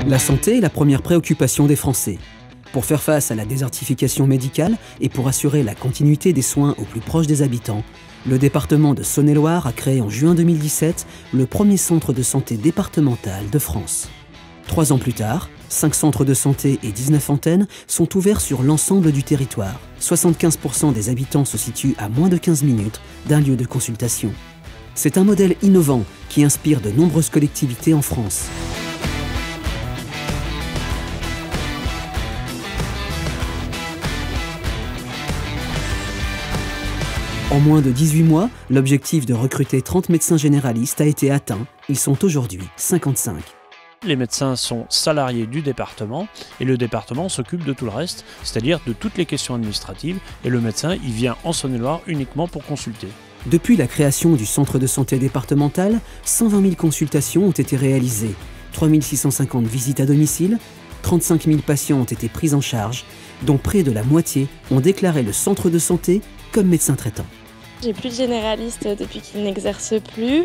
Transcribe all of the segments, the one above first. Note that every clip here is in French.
La santé est la première préoccupation des Français. Pour faire face à la désertification médicale et pour assurer la continuité des soins au plus proche des habitants, le département de Saône-et-Loire a créé en juin 2017 le premier centre de santé départemental de France. 3 ans plus tard, 5 centres de santé et 19 antennes sont ouverts sur l'ensemble du territoire. 75% des habitants se situent à moins de 15 minutes d'un lieu de consultation. C'est un modèle innovant qui inspire de nombreuses collectivités en France. En moins de 18 mois, l'objectif de recruter 30 médecins généralistes a été atteint. Ils sont aujourd'hui 55. Les médecins sont salariés du département et le département s'occupe de tout le reste, c'est-à-dire de toutes les questions administratives, et le médecin il vient en Saône-et-Loire uniquement pour consulter. Depuis la création du centre de santé départemental, 120 000 consultations ont été réalisées, 3 650 visites à domicile, 35 000 patients ont été pris en charge, dont près de la moitié ont déclaré le centre de santé comme médecin traitant. J'ai plus de généraliste depuis qu'il n'exerce plus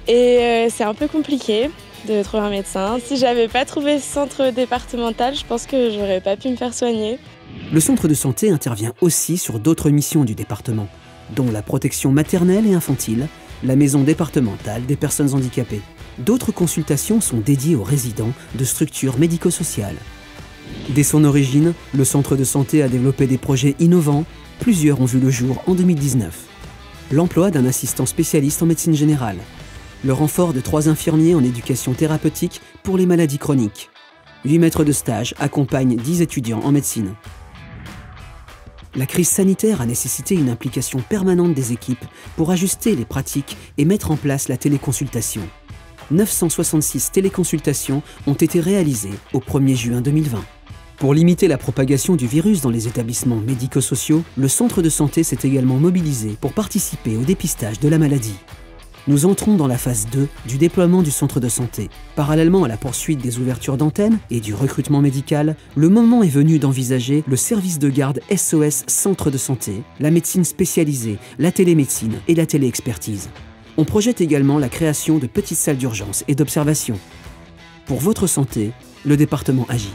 et c'est un peu compliqué de trouver un médecin. Si j'avais pas trouvé ce centre départemental, je pense que j'aurais pas pu me faire soigner. Le centre de santé intervient aussi sur d'autres missions du département, dont la protection maternelle et infantile, la maison départementale des personnes handicapées. D'autres consultations sont dédiées aux résidents de structures médico-sociales. Dès son origine, le centre de santé a développé des projets innovants. Plusieurs ont vu le jour en 2019. L'emploi d'un assistant spécialiste en médecine générale. Le renfort de 3 infirmiers en éducation thérapeutique pour les maladies chroniques. 8 maîtres de stage accompagnent 10 étudiants en médecine. La crise sanitaire a nécessité une implication permanente des équipes pour ajuster les pratiques et mettre en place la téléconsultation. 966 téléconsultations ont été réalisées au 1er juin 2020. Pour limiter la propagation du virus dans les établissements médico-sociaux, le centre de santé s'est également mobilisé pour participer au dépistage de la maladie. Nous entrons dans la phase 2 du déploiement du centre de santé. Parallèlement à la poursuite des ouvertures d'antennes et du recrutement médical, le moment est venu d'envisager le service de garde SOS Centre de santé, la médecine spécialisée, la télémédecine et la téléexpertise. On projette également la création de petites salles d'urgence et d'observation. Pour votre santé, le département agit.